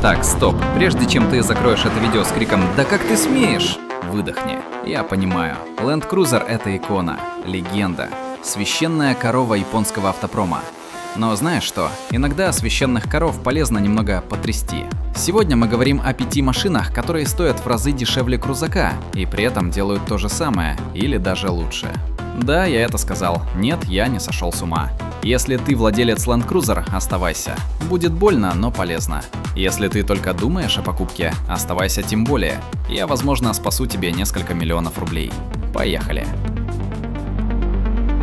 Так, стоп. Прежде чем ты закроешь это видео с криком «Да как ты смеешь?», выдохни. Я понимаю. Land Cruiser — это икона, легенда, священная корова японского автопрома. Но знаешь что? Иногда священных коров полезно немного потрясти. Сегодня мы говорим о 5 машинах, которые стоят в разы дешевле крузака и при этом делают то же самое, или даже лучше. Да, я это сказал. Нет, я не сошел с ума. Если ты владелец Land Cruiser, оставайся. Будет больно, но полезно. Если ты только думаешь о покупке, оставайся тем более. Я, возможно, спасу тебе несколько миллионов рублей. Поехали.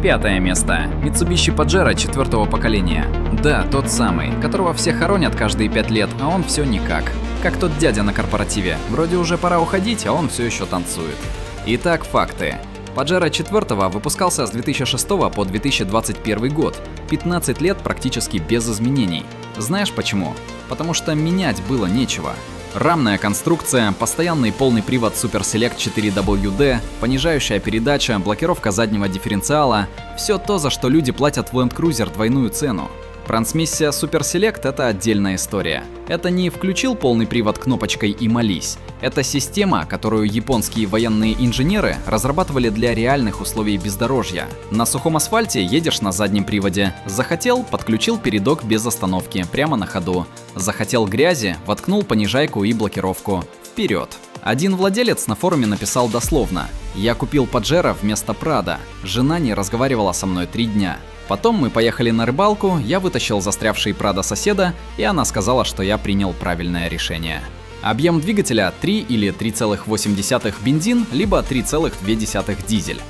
5 место. Mitsubishi Pajero 4-го поколения. Да, тот самый, которого все хоронят каждые 5 лет, а он все никак. Как тот дядя на корпоративе. Вроде уже пора уходить, а он все еще танцует. Итак, факты. Pajero 4 выпускался с 2006 по 2021 год. 15 лет практически без изменений. Знаешь почему? Потому что менять было нечего. Рамная конструкция, постоянный полный привод Super Select 4WD, понижающая передача, блокировка заднего дифференциала – все то, за что люди платят в Land Cruiser двойную цену. Трансмиссия Super Select — это отдельная история. Это не включил полный привод кнопочкой и молись. Это система, которую японские военные инженеры разрабатывали для реальных условий бездорожья. На сухом асфальте едешь на заднем приводе. Захотел — подключил передок без остановки, прямо на ходу. Захотел грязи — воткнул понижайку и блокировку. Вперед! Один владелец на форуме написал дословно: «Я купил Pajero вместо Prado. Жена не разговаривала со мной 3 дня». Потом мы поехали на рыбалку, я вытащил застрявший Prado соседа, и она сказала, что я принял правильное решение. Объем двигателя 3 или 3,8 бензин, либо 3,2 дизель.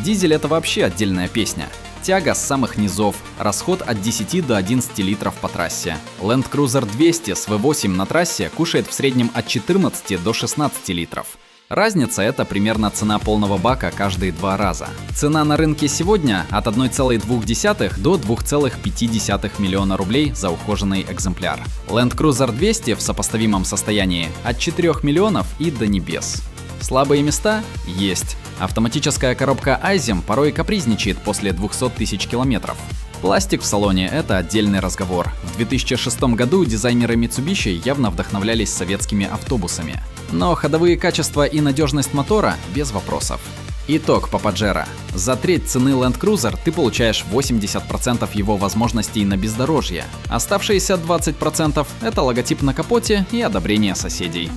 Дизель — это вообще отдельная песня. Тяга с самых низов, расход от 10 до 11 литров по трассе. Land Cruiser 200 с V8 на трассе кушает в среднем от 14 до 16 литров. Разница — это примерно цена полного бака каждые 2 раза. Цена на рынке сегодня от 1,2 до 2,5 миллиона рублей за ухоженный экземпляр. Land Cruiser 200 в сопоставимом состоянии от 4 миллионов и до небес. Слабые места есть. Автоматическая коробка Aisin порой капризничает после 200 тысяч километров. Пластик в салоне — это отдельный разговор. В 2006 году дизайнеры Mitsubishi явно вдохновлялись советскими автобусами. Но ходовые качества и надежность мотора — без вопросов. Итог по Pajero. За треть цены Land Cruiser ты получаешь 80% его возможностей на бездорожье. Оставшиеся 20% — это логотип на капоте и одобрение соседей.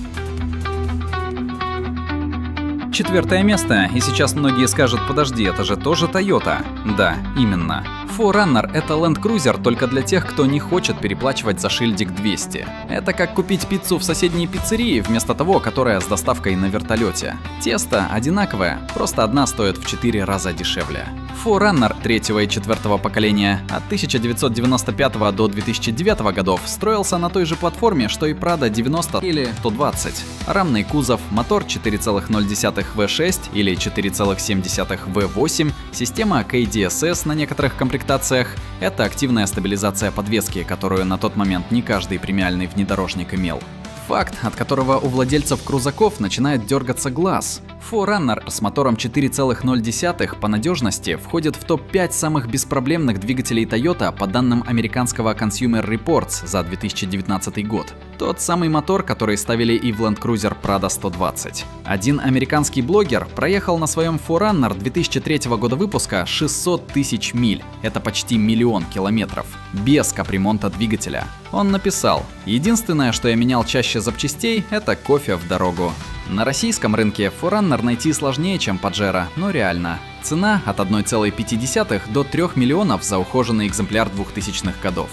4 место, и сейчас многие скажут: подожди, это же тоже Toyota. Да, именно. 4Runner — это Land Cruiser только для тех, кто не хочет переплачивать за шильдик 200. Это как купить пиццу в соседней пиццерии вместо того, которая с доставкой на вертолете. Тесто одинаковое, просто одна стоит в 4 раза дешевле. 4Runner 3 и 4 поколения от 1995 до 2009 годов строился на той же платформе, что и Prado 90 или 120. Рамный кузов, мотор 4,0 V6 или 4,7 V8, система KDSS на некоторых комплектациях — это активная стабилизация подвески, которую на тот момент не каждый премиальный внедорожник имел. Факт, от которого у владельцев крузаков начинает дергаться глаз. 4Runner с мотором 4,0 по надежности входит в топ-5 самых беспроблемных двигателей Toyota по данным американского Consumer Reports за 2019 год. Тот самый мотор, который ставили и в Land Cruiser Prado 120. Один американский блогер проехал на своем 4Runner 2003 года выпуска 600 тысяч миль. Это почти 1 миллион километров. Без капремонта двигателя. Он написал: «Единственное, что я менял чаще запчастей, это кофе в дорогу». На российском рынке 4Runner найти сложнее, чем Pajero, но реально. Цена от 1,5 до 3 миллионов за ухоженный экземпляр 2000-х годов.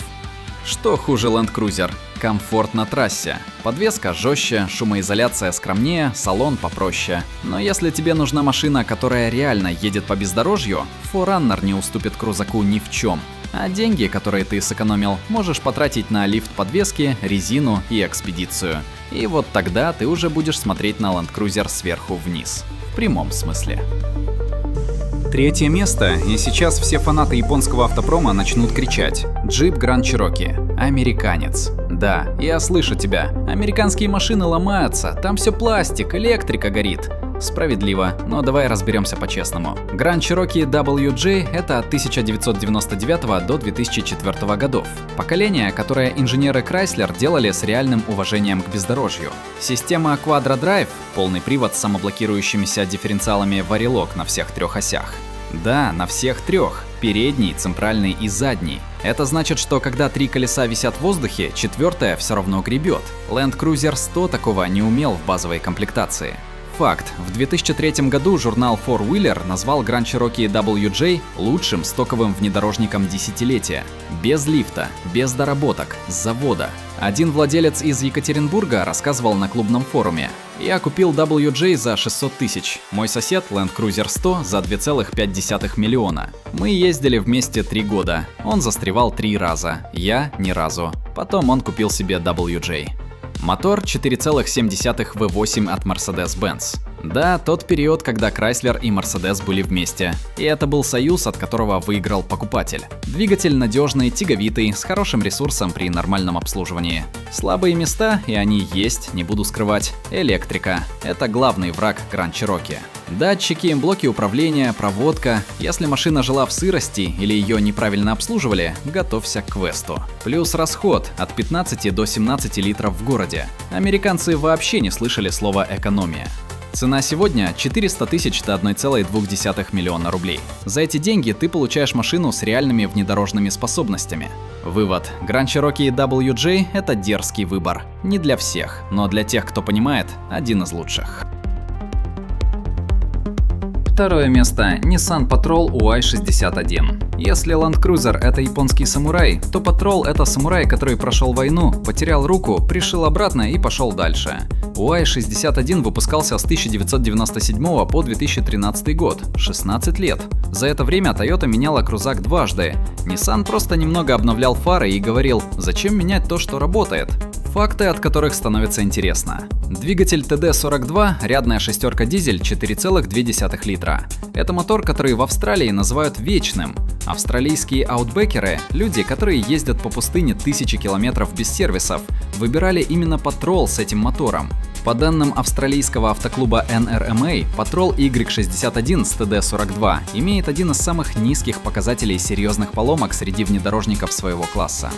Что хуже Land Cruiser? Комфорт на трассе. Подвеска жестче, шумоизоляция скромнее, салон попроще. Но если тебе нужна машина, которая реально едет по бездорожью, 4Runner не уступит крузаку ни в чем. А деньги, которые ты сэкономил, можешь потратить на лифт подвески, резину и экспедицию. И вот тогда ты уже будешь смотреть на Land Cruiser сверху вниз. В прямом смысле. 3 место, и сейчас все фанаты японского автопрома начнут кричать: Jeep Grand Cherokee. Американец. Да, я слышу тебя. Американские машины ломаются, там все пластик, электрика горит. Справедливо, но давай разберемся по-честному. Grand Cherokee WJ — это от 1999 до 2004 годов. Поколение, которое инженеры Chrysler делали с реальным уважением к бездорожью. Система Quadra Drive — полный привод с самоблокирующимися дифференциалами Verilog на всех 3 осях. Да, на всех 3. Передний, центральный и задний. Это значит, что когда 3 колеса висят в воздухе, 4-е все равно гребет. Land Cruiser 100 такого не умел в базовой комплектации. Факт. В 2003 году журнал Four Wheeler назвал Grand Cherokee WJ лучшим стоковым внедорожником десятилетия. Без лифта, без доработок, с завода. Один владелец из Екатеринбурга рассказывал на клубном форуме: «Я купил WJ за 600 тысяч, мой сосед Land Cruiser 100 за 2,5 миллиона. Мы ездили вместе 3 года, он застревал 3 раза, я ни разу. Потом он купил себе WJ». Мотор 4,7 V8 от Mercedes-Benz. Да, тот период, когда Chrysler и Mercedes были вместе. И это был союз, от которого выиграл покупатель. Двигатель надежный, тяговитый, с хорошим ресурсом при нормальном обслуживании. Слабые места, и они есть, не буду скрывать. Электрика. Это главный враг Grand Cherokee. Датчики, блоки управления, проводка. Если машина жила в сырости или ее неправильно обслуживали, готовься к квесту. Плюс расход от 15 до 17 литров в городе. Американцы вообще не слышали слова «экономия». Цена сегодня 400 тысяч до 1,2 миллиона рублей. За эти деньги ты получаешь машину с реальными внедорожными способностями. Вывод. Grand Cherokee WJ — это дерзкий выбор. Не для всех, но для тех, кто понимает, один из лучших. Второе место – Nissan Patrol UY61. Если Land Cruiser – это японский самурай, то Patrol – это самурай, который прошел войну, потерял руку, пришил обратно и пошел дальше. UY61 выпускался с 1997 по 2013 год, 16 лет. За это время Toyota меняла крузак дважды. Nissan просто немного обновлял фары и говорил: «Зачем менять то, что работает?» Факты, от которых становится интересно. Двигатель TD42, рядная шестерка дизель, 4,2 литра. Это мотор, который в Австралии называют вечным. Австралийские аутбекеры, люди, которые ездят по пустыне тысячи километров без сервисов, выбирали именно Patrol с этим мотором. По данным австралийского автоклуба NRMA, Patrol Y61 с TD42 имеет один из самых низких показателей серьезных поломок среди внедорожников своего класса.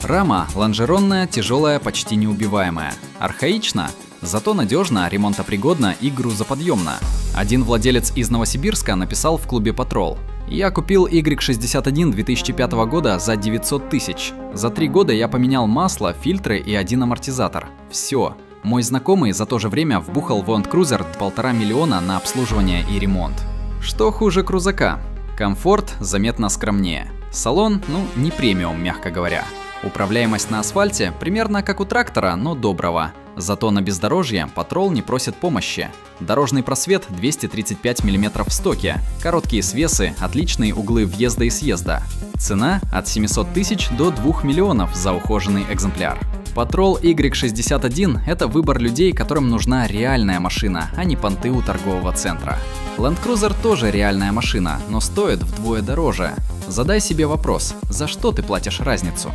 Рама лонжеронная, тяжелая, почти неубиваемая. Архаично, зато надежно, ремонтопригодна и грузоподъемна. Один владелец из Новосибирска написал в клубе Patrol: «Я купил Y61 2005 года за 900 тысяч. За 3 года я поменял масло, фильтры и один амортизатор. Все. Мой знакомый за то же время вбухал в Land Cruiser 1,5 миллиона на обслуживание и ремонт». Что хуже крузака? Комфорт заметно скромнее. Салон, не премиум, мягко говоря. Управляемость на асфальте примерно как у трактора, но доброго. Зато на бездорожье Patrol не просит помощи. Дорожный просвет 235 мм в стоке, короткие свесы, отличные углы въезда и съезда. Цена от 700 тысяч до 2 миллионов за ухоженный экземпляр. Patrol Y61 – это выбор людей, которым нужна реальная машина, а не понты у торгового центра. Land Cruiser тоже реальная машина, но стоит вдвое дороже. Задай себе вопрос: за что ты платишь разницу?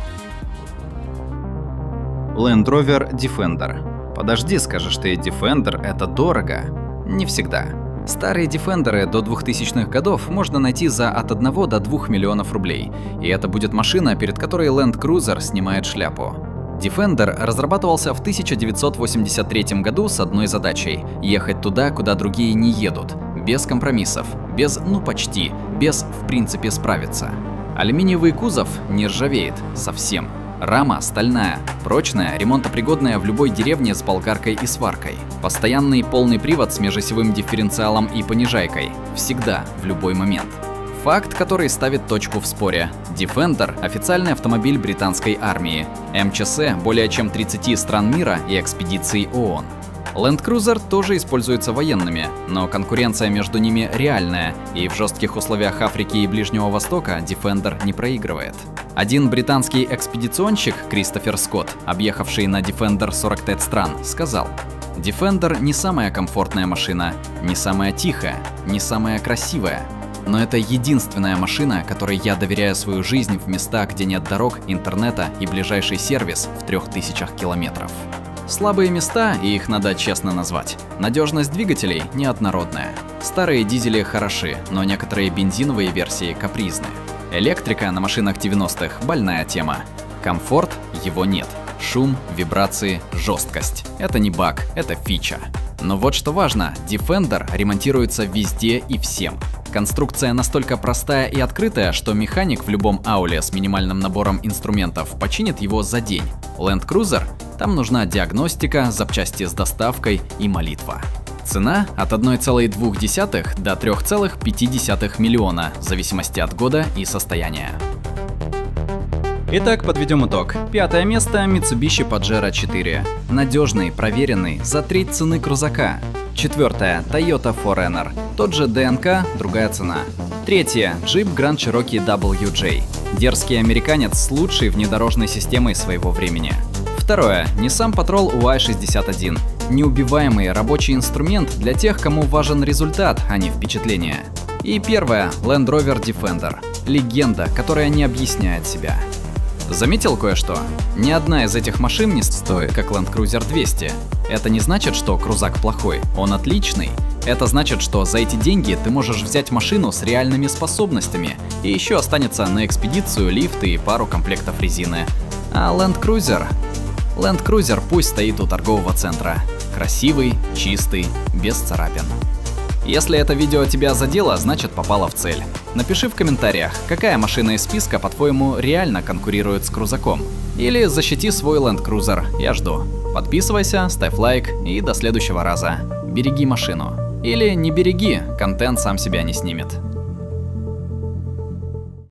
Land Rover Defender. Подожди, скажешь ты, Defender — это дорого? Не всегда. Старые Defender'ы до 2000-х годов можно найти за от 1 до 2 миллионов рублей, и это будет машина, перед которой Land Cruiser снимает шляпу. Defender разрабатывался в 1983 году с одной задачей – ехать туда, куда другие не едут, без компромиссов, без почти, без в принципе справиться. Алюминиевый кузов не ржавеет совсем. Рама стальная, прочная, ремонтопригодная в любой деревне с болгаркой и сваркой. Постоянный полный привод с межосевым дифференциалом и понижайкой. Всегда, в любой момент. Факт, который ставит точку в споре. Defender – официальный автомобиль британской армии. МЧС более чем 30 стран мира и экспедиций ООН. Land Cruiser тоже используется военными, но конкуренция между ними реальная, и в жестких условиях Африки и Ближнего Востока Defender не проигрывает. Один британский экспедиционщик, Кристофер Скотт, объехавший на Defender 45 стран, сказал: «Defender не самая комфортная машина, не самая тихая, не самая красивая, но это единственная машина, которой я доверяю свою жизнь в места, где нет дорог, интернета и ближайший сервис в 3000 километров». Слабые места, и их надо честно назвать. Надежность двигателей неоднородная. Старые дизели хороши, но некоторые бензиновые версии капризны. Электрика на машинах 90-х – больная тема. Комфорт – его нет. Шум, вибрации, жесткость – это не баг, это фича. Но вот что важно – Defender ремонтируется везде и всем. Конструкция настолько простая и открытая, что механик в любом ауле с минимальным набором инструментов починит его за день. Land Cruiser – там нужна диагностика, запчасти с доставкой и молитва. Цена от 1,2 до 3,5 миллиона, в зависимости от года и состояния. Итак, подведем итог. 5 место Mitsubishi Pajero 4. Надежный, проверенный, за треть цены крузака. 4 Toyota 4Runner. Тот же ДНК, другая цена. 3 Jeep Grand Cherokee WJ. Дерзкий американец с лучшей внедорожной системой своего времени. 2 Nissan Patrol UY61. Неубиваемый рабочий инструмент для тех, кому важен результат, а не впечатление. И 1 Land Rover Defender. Легенда, которая не объясняет себя. Заметил кое-что? Ни одна из этих машин не стоит, как Land Cruiser 200. Это не значит, что крузак плохой, он отличный. Это значит, что за эти деньги ты можешь взять машину с реальными способностями, и еще останется на экспедицию лифт и пару комплектов резины. А Land Cruiser пусть стоит у торгового центра. Красивый, чистый, без царапин. Если это видео тебя задело, значит попало в цель. Напиши в комментариях, какая машина из списка, по-твоему, реально конкурирует с крузаком. Или защити свой Land Cruiser, я жду. Подписывайся, ставь лайк и до следующего раза. Береги машину. Или не береги, контент сам себя не снимет.